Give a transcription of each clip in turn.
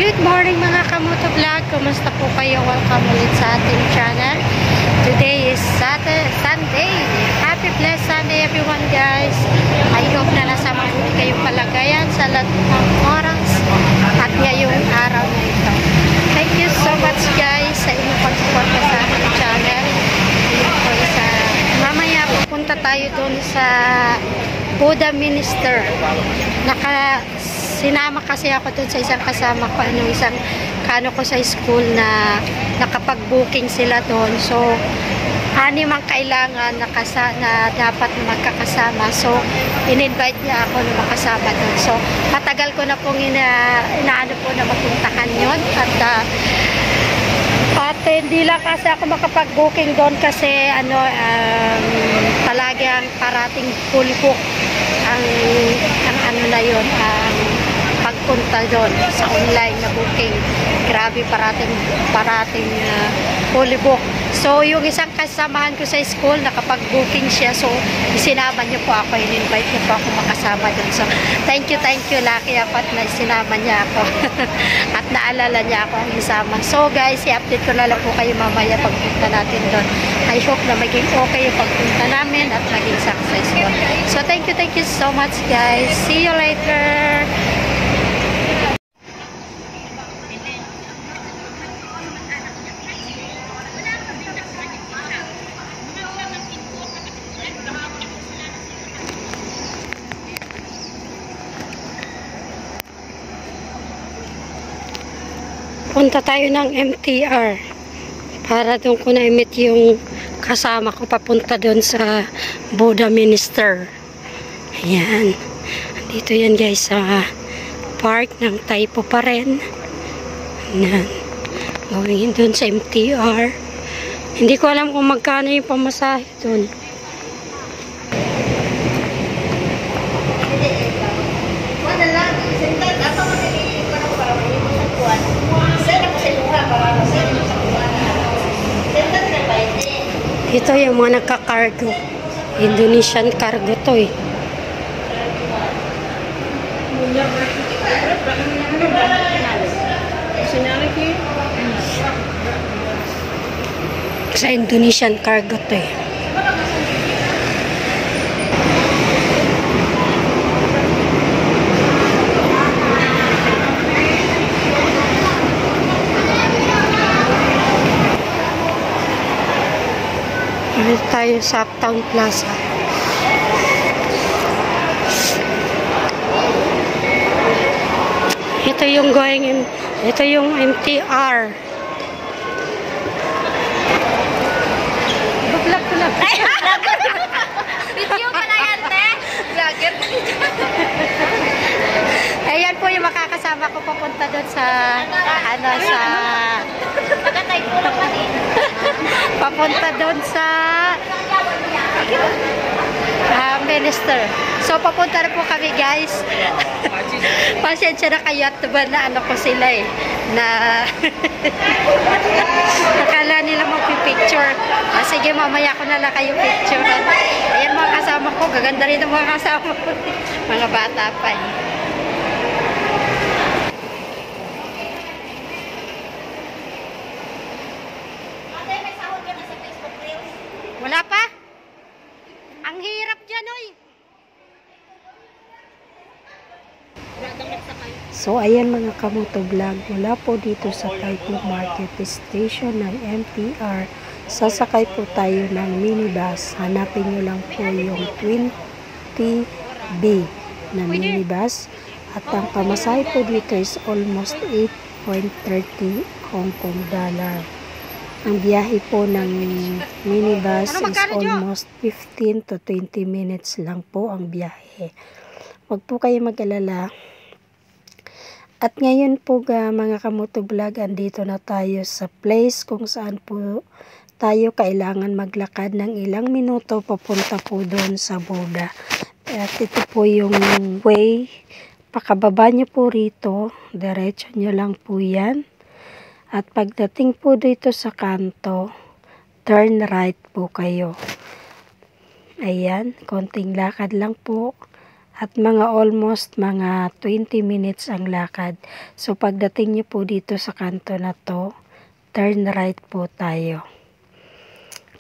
Good morning mga kamoto vlog. Kumusta po kayo? Welcome ulit sa ating channel. Today is Sunday. Happy blessed Sunday everyone guys. I hope na nasa mabuti kayong palagayan sa lahat ng oras at ngayong araw na ito. Thank you so much guys sa inyong pag-support sa ating channel. Mamaya pupunta tayo dun sa Buddha Minister. Sinama kasi ako dun sa isang kasama ko, isang kano ko sa school na nakapag-booking sila doon. So, anim ang kailangan na dapat magkakasama. So, in-invite niya ako na makasama doon. So, matagal ko na pong inaano po na mapuntahan yun. At hindi lang kasi ako makapag-booking doon kasi talagang parating full book ang ano na yun, pagpunta doon sa online na booking. Grabe, parating fully book. So, yung isang kasamahan ko sa school, nakapag-booking siya. So, isinama niyo po ako, in-invite niyo po ako makasama doon. So, thank you, Lucky Apat na isinama niya ako. At naalala niya ako ang isama. So, guys, i-update ko na lang po kayo mamaya pagpunta natin doon. I hope na maging okay yung pagpunta namin at maging successful. So, thank you so much, guys. See you later. Punta tayo ng MTR para doon ko na-meet yung kasama ko papunta doon sa Buddha Minister. Ayan. Dito yan guys sa park ng Taipo pa rin. Ayan. Going doon sa MTR. Hindi ko alam kung magkano yung pamasahe doon. Ito yung mga nagka-cargo. Indonesian cargo to eh. Sa Indonesian cargo to eh. Dito tayo sa Uptown Plaza. Ito yung ito yung MTR. Vlog ko lang. Video ka na yan, te? Vlogger. Ayan po yung makakasama ko papunta doon sa papunta doon sa Minister. So, papunta na po kami, guys. Pasensya na kayo at na ano ko sila eh. Na nakala nila magpipicture. Sige, mamaya ko na lang kayo picture. Ayan mga kasama ko. Gaganda rin ang mga kasama ko. Mga bata pa eh. Wala pa? Ang hirap dyan, oy. So, ayan mga kamoto vlog. Mula po dito sa Taipo Market Station ng MTR. Sasakay po tayo ng minibus. Hanapin nyo lang po yung 20B na minibus. At ang pamasahe po dito is almost 8.30 Hong Kong dollar. Ang biyahe po ng minibus is almost 15 to 20 minutes lang po ang biyahe. Huwag po kayo mag-alala. At ngayon po mga kamoto vlog, andito na tayo sa place kung saan po tayo kailangan maglakad ng ilang minuto papunta po doon sa Buddha. At ito po yung way. Pakababa nyo po rito. Diretso nyo lang po yan. At pagdating po dito sa kanto, turn right po kayo. Ayan, konting lakad lang po. At mga almost mga 20 minutes ang lakad. So pagdating nyo po dito sa kanto na to, turn right po tayo.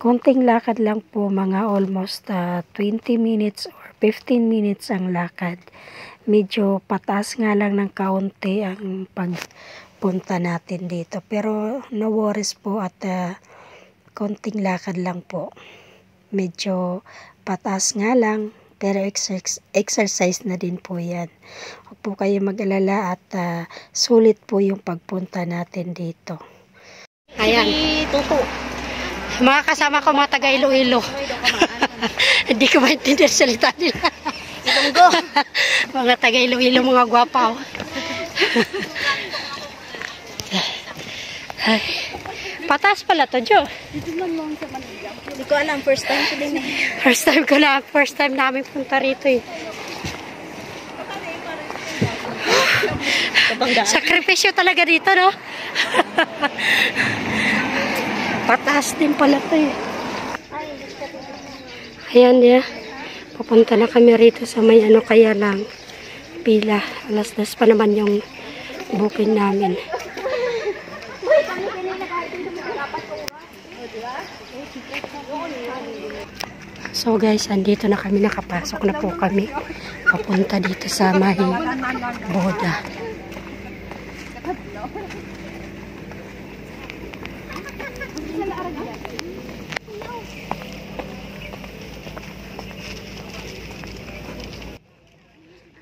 Konting lakad lang po, mga almost 20 minutes or 15 minutes ang lakad. Medyo pataas nga lang ng kaunti ang pagpunta natin dito. Pero no worries po at konting lakad lang po. Medyo pataas nga lang. Pero exercise na din po yan. Huwag po kayo mag-alala at sulit po yung pagpunta natin dito. Ayan. Tuto. Mga kasama ko mga taga Iloilo. Hindi ko maintindihan salita nila. Ilonggo. Mga taga Iloilo, mga gwapaw. Ay, pataas pala to, Jo. Dito man lang sa Manila. Hindi ko alam, first time ko din eh. First time namin punta rito eh. Sakripisyo talaga dito, no? Pataas din pala to eh. Ayan ya. Papunta na kami rito sa may ano, kaya lang pila. Alas 10 pa naman yung booking namin. So guys, andito na kami, nakapasok na po kami. Papunta dito sa may boda.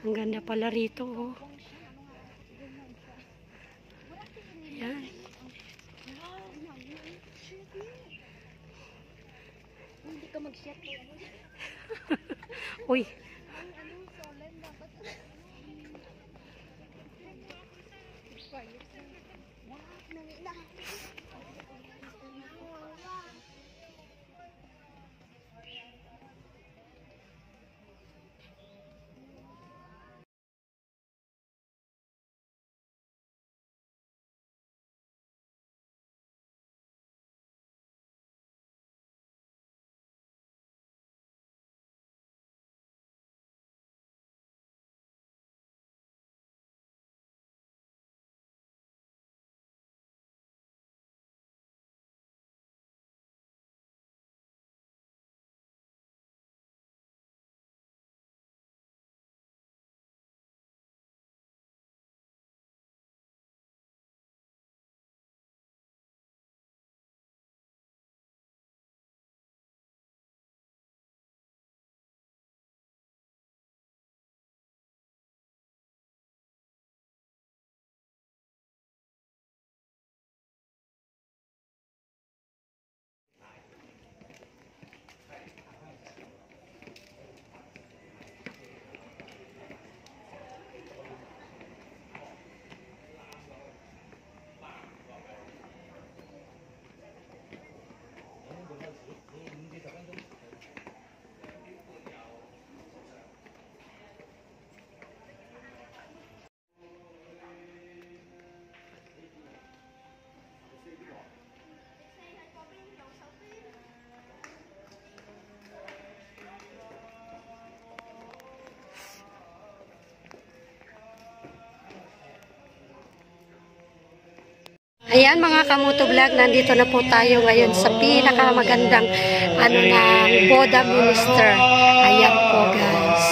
Ang ganda pala rito, oh. Ayan. Hindi ka mag-shot. Uy. Ayan mga kamuto vlog, nandito na po tayo ngayon sa pinakamagandang ng Boda Minister. Ayan po guys.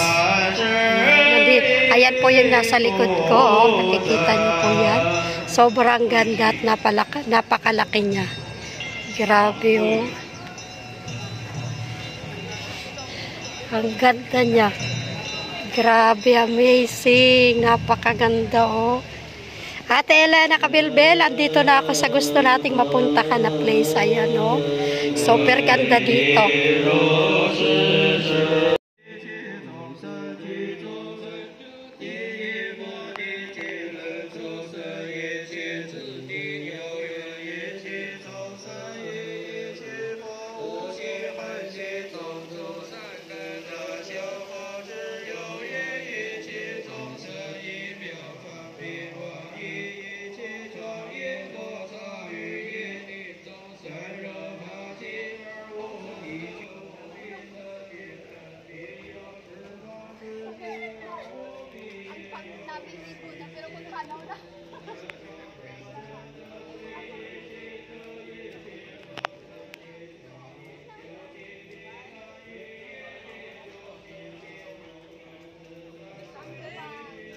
Ayan po yung nasa likod ko. Oh. Nakikita niyo po yan. Sobrang ganda at napakalaki niya. Grabe oh. Ang ganda niya. Grabe, amazing. Napakaganda oh. Ate Ella, nakabilbel, andito na ako sa gusto nating mapuntahan na place. Ayan, no? Super ganda dito.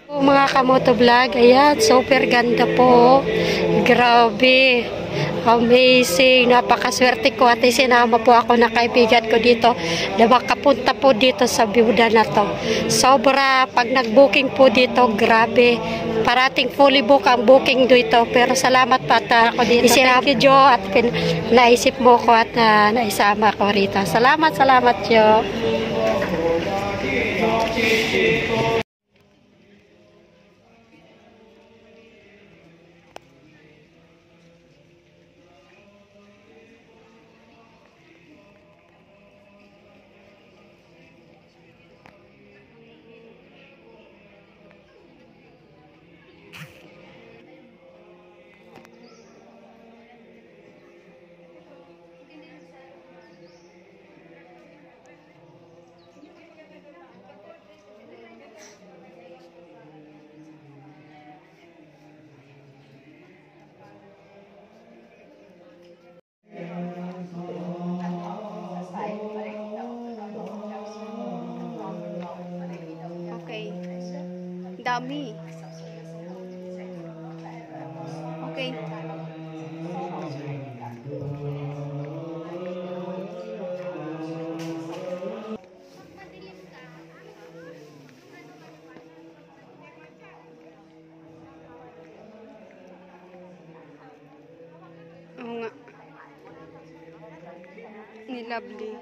Mga kamoto vlog, ayan, super ganda po. Grabe. Amazing. Napakaswerte ko at sinama po ako na kaibigan ko dito na makapunta po dito sa byuda na to. Sobra, pag nag-booking po dito, grabe. Parating fully book ang booking dito. Pero salamat pa ako dito. Thank you, Jo. At naisip mo ko at naisama ko rito. Salamat, Jo. Okay. Dami. Okay. Oo nga. Ni Lovely.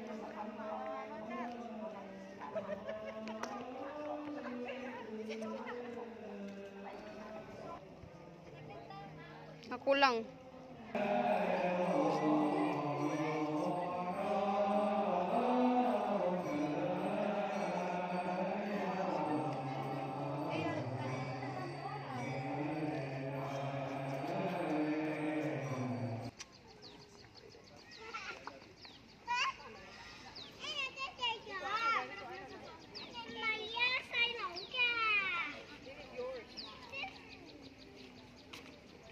Ako lang.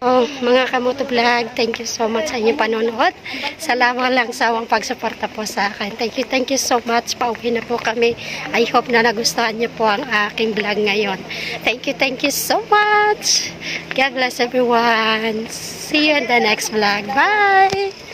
Oh, mga kamoto vlog, thank you so much sa inyong panonood. Salamat lang sa awang pagsuporta po sa akin. Thank you so much. Pauwi na po kami. I hope na nagustuhan niyo po ang aking vlog ngayon. Thank you so much. God bless everyone. See you in the next vlog. Bye!